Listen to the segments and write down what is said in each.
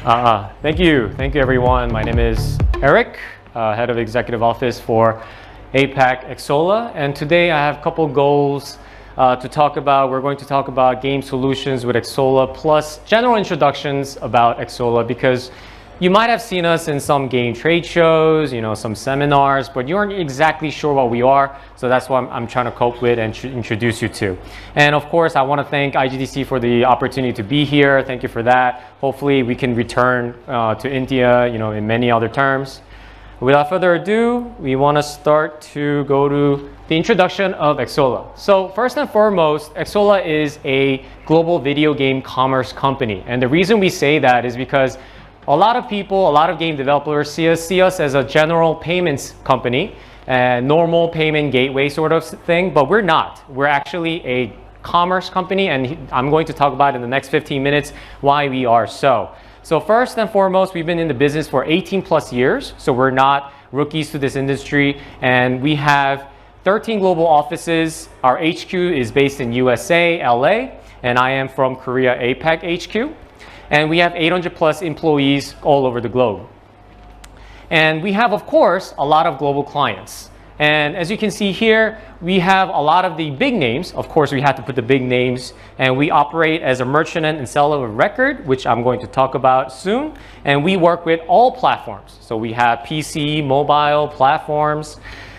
Thank you. Thank you, everyone. My name is Eric, Head of Executive Office for APAC XSolla. And today I have a couple goals to talk about. We're going to talk about game solutions with XSolla, plus general introductions about XSolla, because you might have seen us in some game trade shows, some seminars, but you aren't exactly sure what we are. So that's what I'm trying to cope with and introduce you to. And of course, I want to thank IGDC for the opportunity to be here. Thank you for that. Hopefully we can return to India, in many other terms. Without further ado, we want to start to go to the introduction of XSolla. So first and foremost, XSolla is a global video game commerce company. And the reason we say that is because a lot of people, a lot of game developers see us as a general payments company, normal payment gateway sort of thing, but we're not. We're actually a commerce company, and I'm going to talk about in the next 15 minutes why we are so. So first and foremost, we've been in the business for 18 plus years, so we're not rookies to this industry, and we have 13 global offices. Our HQ is based in USA, LA, and I am from Korea APAC HQ. And we have 800 plus employees all over the globe. And we have, of course, a lot of global clients. And as you can see here, we have a lot of the big names. Of course, we had to put the big names. And we operate as a merchant and seller of record, which I'm going to talk about soon. And we work with all platforms. So we have PC, mobile platforms.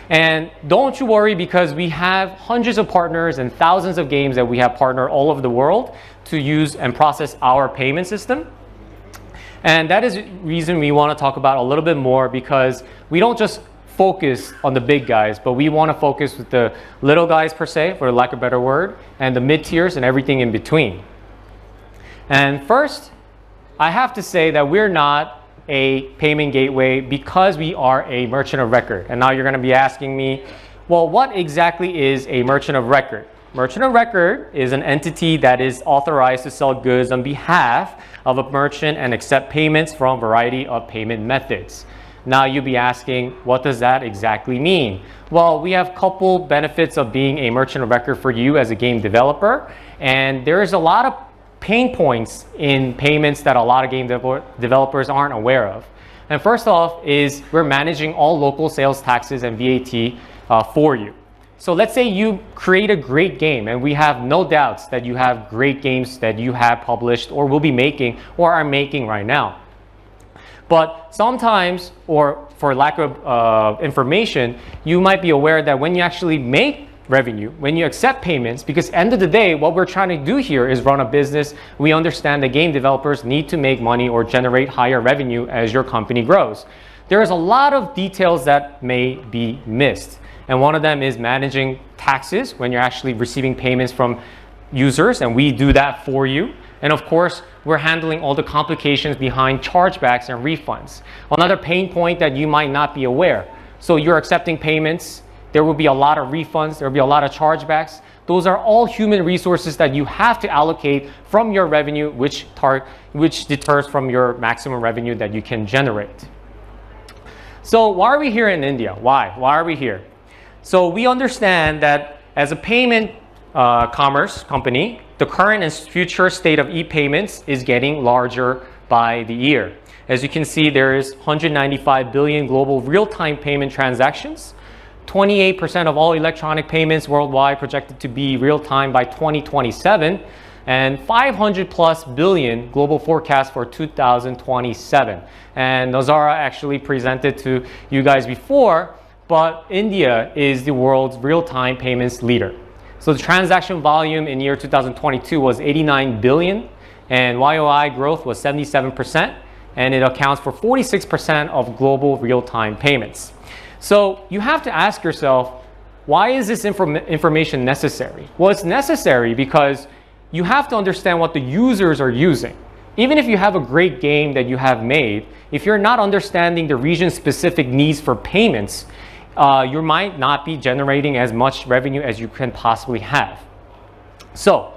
And don't you worry, because we have hundreds of partners and thousands of games that we have partnered all over the world to use and process our payment system. And that is the reason we want to talk about a little bit more, because we don't just focus on the big guys, but we want to focus with the little guys per se, for lack of a better word, and the mid-tiers and everything in between. And first, I have to say that we're not a payment gateway because we are a merchant of record. And now you're going to be asking me, well, what exactly is a merchant of record? Merchant of record is an entity that is authorized to sell goods on behalf of a merchant and accept payments from a variety of payment methods. Now you'll be asking, what does that exactly mean? Well, we have a couple benefits of being a merchant of record for you as a game developer. And there is a lot of pain points in payments that a lot of game developers aren't aware of. And first off is we're managing all local sales taxes and VAT for you. So let's say you create a great game, and we have no doubts that you have great games that you have published or will be making or are making right now. But sometimes, or for lack of information, you might be aware that when you actually make revenue, when you accept payments, because at the end of the day, what we're trying to do here is run a business. We understand that game developers need to make money or generate higher revenue as your company grows. There is a lot of details that may be missed. And one of them is managing taxes when you're actually receiving payments from users, and we do that for you. And of course, we're handling all the complications behind chargebacks and refunds. Another pain point that you might not be aware. So you're accepting payments, there will be a lot of refunds, there will be a lot of chargebacks. Those are all human resources that you have to allocate from your revenue, which deters from your maximum revenue that you can generate. So why are we here in India? Why? Why are we here? So we understand that as a payment commerce company, the current and future state of e-payments is getting larger by the year. As you can see, there is 195 billion global real-time payment transactions. 28% of all electronic payments worldwide projected to be real-time by 2027, and 500 plus billion global forecast for 2027. And Nazara actually presented to you guys before, but India is the world's real-time payments leader. So the transaction volume in year 2022 was 89 billion, and YOI growth was 77%, and it accounts for 46% of global real-time payments. So you have to ask yourself, why is this information necessary? Well, it's necessary because you have to understand what the users are using. Even if you have a great game that you have made, if you're not understanding the region-specific needs for payments, you might not be generating as much revenue as you can possibly have. So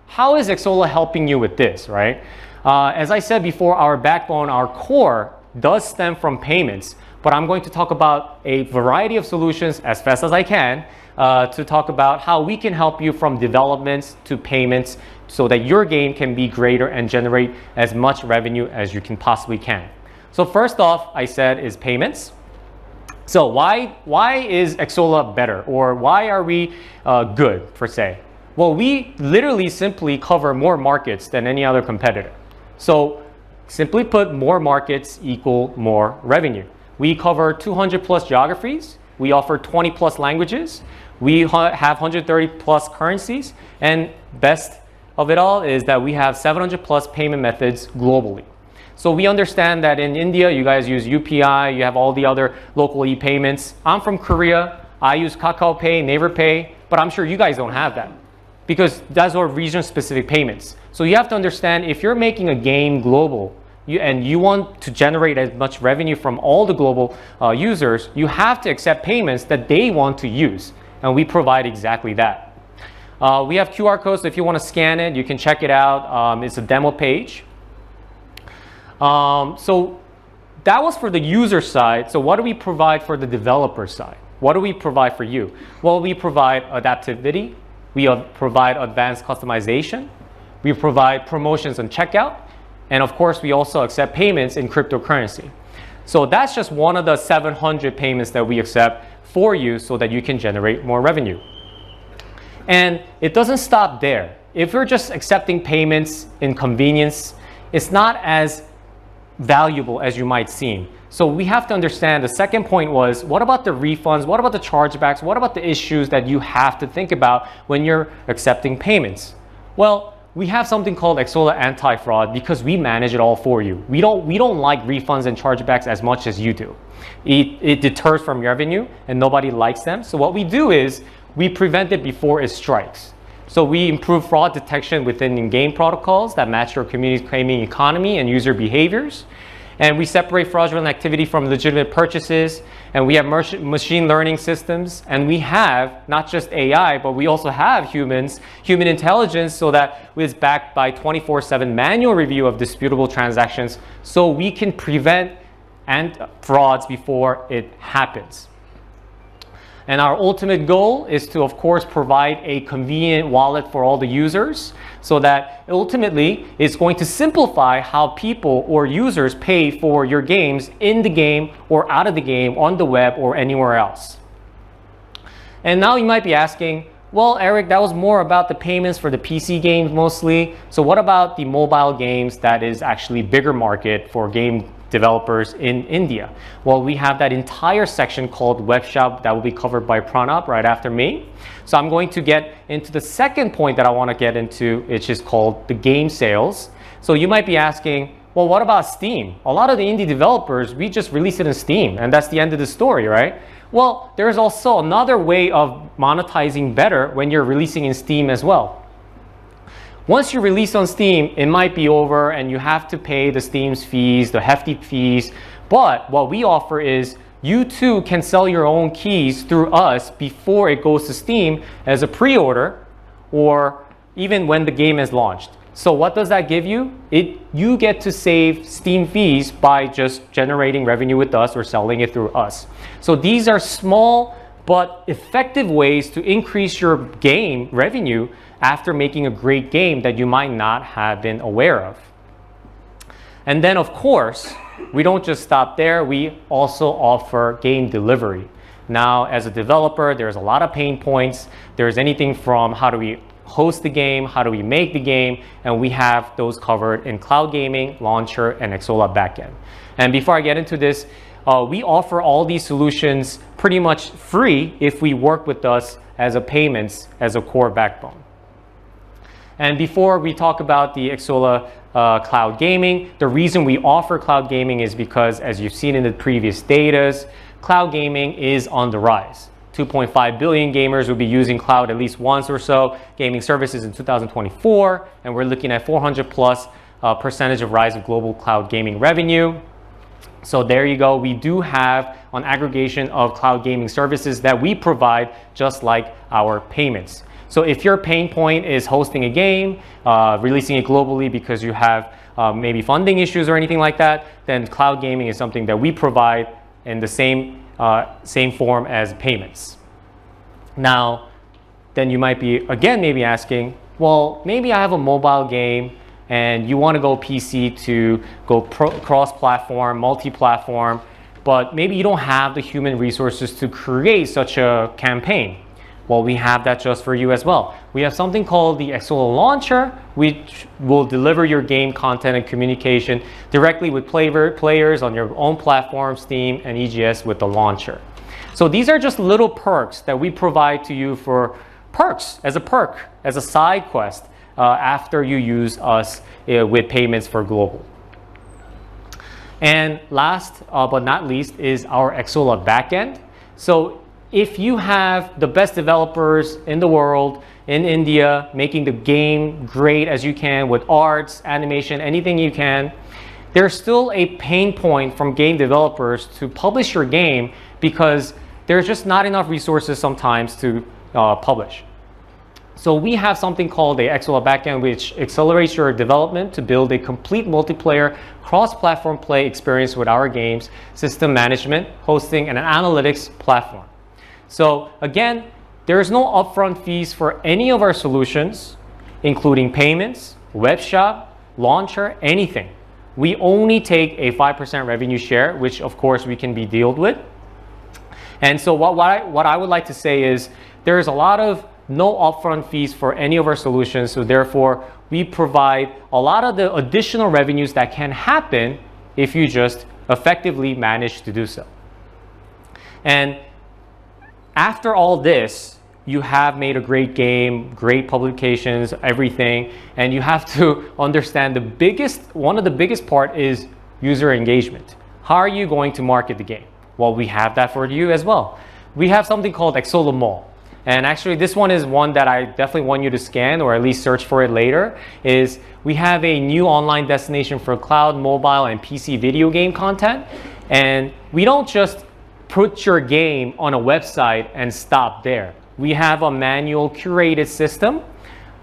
how is XSolla helping you with this, right? As I said before, our backbone, our core does stem from payments, but I'm going to talk about a variety of solutions as fast as I can to talk about how we can help you from developments to payments so that your game can be greater and generate as much revenue as you can possibly can. So first off, I said is payments. So why is XSolla better, or why are we good per se? Well, we literally simply cover more markets than any other competitor. So simply put, more markets equal more revenue. We cover 200 plus geographies. We offer 20 plus languages. We have 130 plus currencies. And best of it all is that we have 700 plus payment methods globally. So we understand that in India, you guys use UPI, you have all the other local e-payments. I'm from Korea, I use Kakao Pay, Naver Pay, but I'm sure you guys don't have that because those are region-specific payments. So you have to understand, if you're making a game global and you want to generate as much revenue from all the global users, you have to accept payments that they want to use. And we provide exactly that. We have QR codes, so if you want to scan it, you can check it out. It's a demo page. So that was for the user side. So what do we provide for the developer side? What do we provide for you? Well, we provide adaptivity. We provide advanced customization. We provide promotions and checkout. And of course, we also accept payments in cryptocurrency. So that's just one of the 700 payments that we accept for you so that you can generate more revenue. And it doesn't stop there. If you're just accepting payments in convenience, it's not as valuable as you might seem. So we have to understand, the second point was, what about the refunds? What about the chargebacks? What about the issues that you have to think about when you're accepting payments? Well, we have something called XSolla Anti-Fraud because we manage it all for you. We don't like refunds and chargebacks as much as you do. It deters from revenue and nobody likes them. So what we do is we prevent it before it strikes. So we improve fraud detection within in-game protocols that match your community's claiming economy and user behaviors. And we separate fraudulent activity from legitimate purchases. And we have machine learning systems. And we have not just AI, but we also have human intelligence, so that it's backed by 24/7 manual review of disputable transactions, so we can prevent frauds before it happens. And our ultimate goal is to, of course, provide a convenient wallet for all the users, so that ultimately it's going to simplify how people or users pay for your games in the game or out of the game, on the web or anywhere else. And now you might be asking, well, Eric, that was more about the payments for the PC games mostly. So what about the mobile games that is actually bigger market for game developers in India? Well, we have that entire section called Web Shop that will be covered by Pranab right after me. So I'm going to get into the second point that I want to get into, which is called the game sales. So you might be asking, well, what about Steam? A lot of the indie developers, we just release it in Steam and that's the end of the story, right? Well, there's also another way of monetizing better when you're releasing in Steam as well. Once you release on Steam, it might be over and you have to pay the Steam's fees, the hefty fees. But what we offer is you too can sell your own keys through us before it goes to Steam as a pre-order, or even when the game is launched. So what does that give you? You get to save Steam fees by just generating revenue with us or selling it through us. So these are small but effective ways to increase your game revenue after making a great game that you might not have been aware of. And then, of course, we don't just stop there. We also offer game delivery. Now, as a developer, there's a lot of pain points. There's anything from how do we host the game, how do we make the game, and we have those covered in Cloud Gaming, Launcher, and XSolla Backend. And before I get into this, we offer all these solutions pretty much free if we work with us as a payments as a core backbone. And before we talk about the XSolla Cloud Gaming, the reason we offer Cloud Gaming is because, as you've seen in the previous datas, Cloud Gaming is on the rise. 2.5 billion gamers will be using cloud at least once or so gaming services in 2024, and we're looking at 400 plus percentage of rise of global cloud gaming revenue. So there you go. We do have an aggregation of cloud gaming services that we provide, just like our payments. So if your pain point is hosting a game, releasing it globally because you have maybe funding issues or anything like that, then cloud gaming is something that we provide in the same form as payments. Now, then you might be, again, maybe asking, well, maybe I have a mobile game and you want to go PC to go cross-platform, multi-platform, but maybe you don't have the human resources to create such a campaign. Well, we have that just for you as well. We have something called the XSolla Launcher, which will deliver your game content and communication directly with players on your own platform, Steam and EGS with the launcher. So these are just little perks that we provide to you for perks, as a side quest after you use us with payments for global. And last but not least is our XSolla backend. So if you have the best developers in the world, in India, making the game great as you can with arts, animation, anything you can, there's still a pain point from game developers to publish your game because there's just not enough resources sometimes to publish. So we have something called a XSolla backend, which accelerates your development to build a complete multiplayer cross-platform play experience with our games, system management, hosting, and an analytics platform. So again, there is no upfront fees for any of our solutions, including payments, web shop, launcher, anything. We only take a 5% revenue share, which of course we can be dealt with. And so what I would like to say is there is a lot of no upfront fees for any of our solutions. So therefore, we provide a lot of the additional revenues that can happen if you just effectively manage to do so. And after all this, you have made a great game, great publications, everything, and you have to understand one of the biggest part is user engagement. How are you going to market the game? Well, we have that for you as well. We have something called XSolla Mall. And actually, this one is one that I definitely want you to scan or at least search for it later, is we have a new online destination for cloud, mobile, and PC video game content. And we don't just put your game on a website and stop there. We have a manual curated system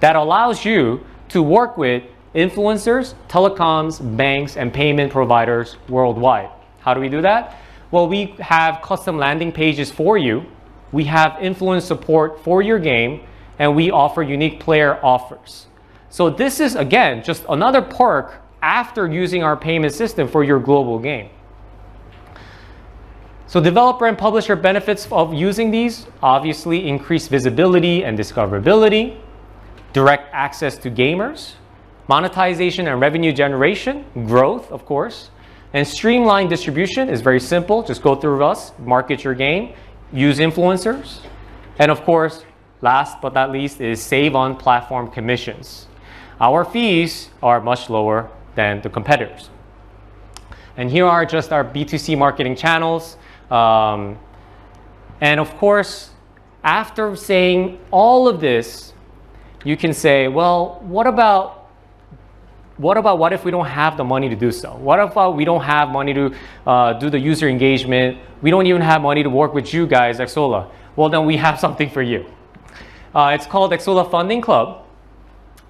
that allows you to work with influencers, telecoms, banks, and payment providers worldwide. How do we do that? Well, we have custom landing pages for you. We have influence support for your game, and we offer unique player offers. So this is, again, just another perk after using our payment system for your global game. So developer and publisher benefits of using these, obviously increased visibility and discoverability, direct access to gamers, monetization and revenue generation, growth, of course, and streamlined distribution is very simple. Just go through us, market your game, use influencers, and of course, last but not least is save on platform commissions. Our fees are much lower than the competitors. And here are just our B2C marketing channels. And of course, after saying all of this, you can say, well, what if we don't have the money to do so? What if we don't have money to do the user engagement? We don't even have money to work with you guys, XSolla. Well, then we have something for you. It's called XSolla Funding Club.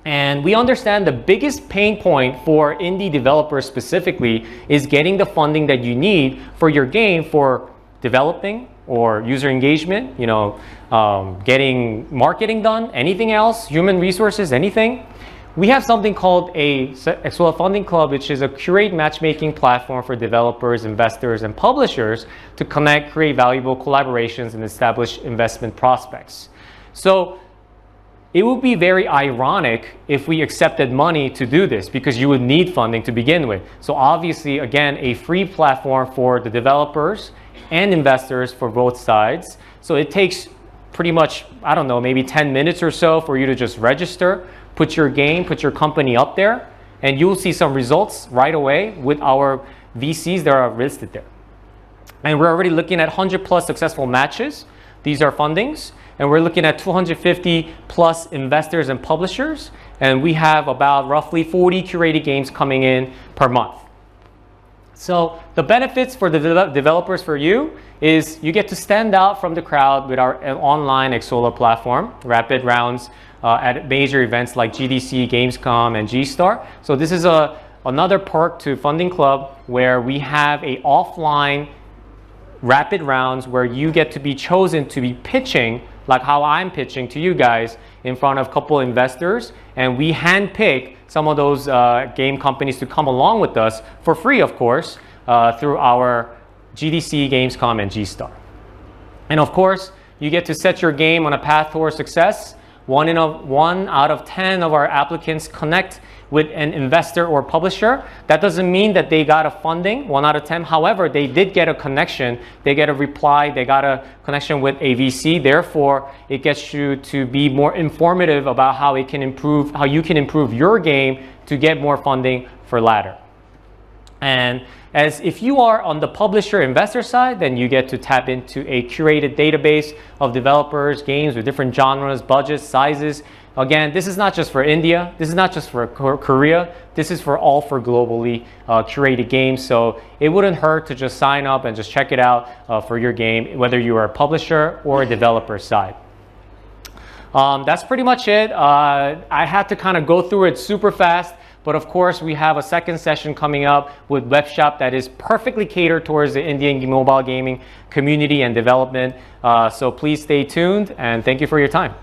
And we understand the biggest pain point for indie developers specifically is getting the funding that you need for your game for developing or user engagement, getting marketing done, anything else, human resources, anything. We have something called a XSolla Funding Club, which is a curate matchmaking platform for developers, investors, and publishers to connect, create valuable collaborations, and establish investment prospects. So it would be very ironic if we accepted money to do this because you would need funding to begin with. So obviously, again, a free platform for the developers and investors for both sides. So it takes pretty much, I don't know, maybe 10 minutes or so for you to just register, put your game, put your company up there, and you'll see some results right away with our VCs that are listed there. And we're already looking at 100 plus successful matches. These are fundings. And we're looking at 250 plus investors and publishers. And we have about roughly 40 curated games coming in per month. So the benefits for the developers for you is you get to stand out from the crowd with our online XSolla platform, rapid rounds at major events like GDC, Gamescom, and G-Star. So this is another perk to Funding Club where we have a offline rapid rounds where you get to be chosen to be pitching like how I'm pitching to you guys in front of a couple investors, and we handpick some of those game companies to come along with us for free, of course, through our GDC, Gamescom, and G-Star. And of course, you get to set your game on a path towards success. 1 out of 10 of our applicants connect with an investor or publisher. That doesn't mean that they got a funding, 1 out of 10. However, they did get a connection. They get a reply. They got a connection with a VC. Therefore, it gets you to be more informative about how you can improve your game to get more funding for Ladder. And as if you are on the publisher investor side, then you get to tap into a curated database of developers, games with different genres, budgets, sizes. Again, this is not just for India. This is not just for Korea. This is for globally curated games. So it wouldn't hurt to just sign up and just check it out for your game, whether you are a publisher or a developer side. That's pretty much it. I had to kind of go through it super fast. But of course, we have a second session coming up with Webshop that is perfectly catered towards the Indian mobile gaming community and development. So please stay tuned, and thank you for your time.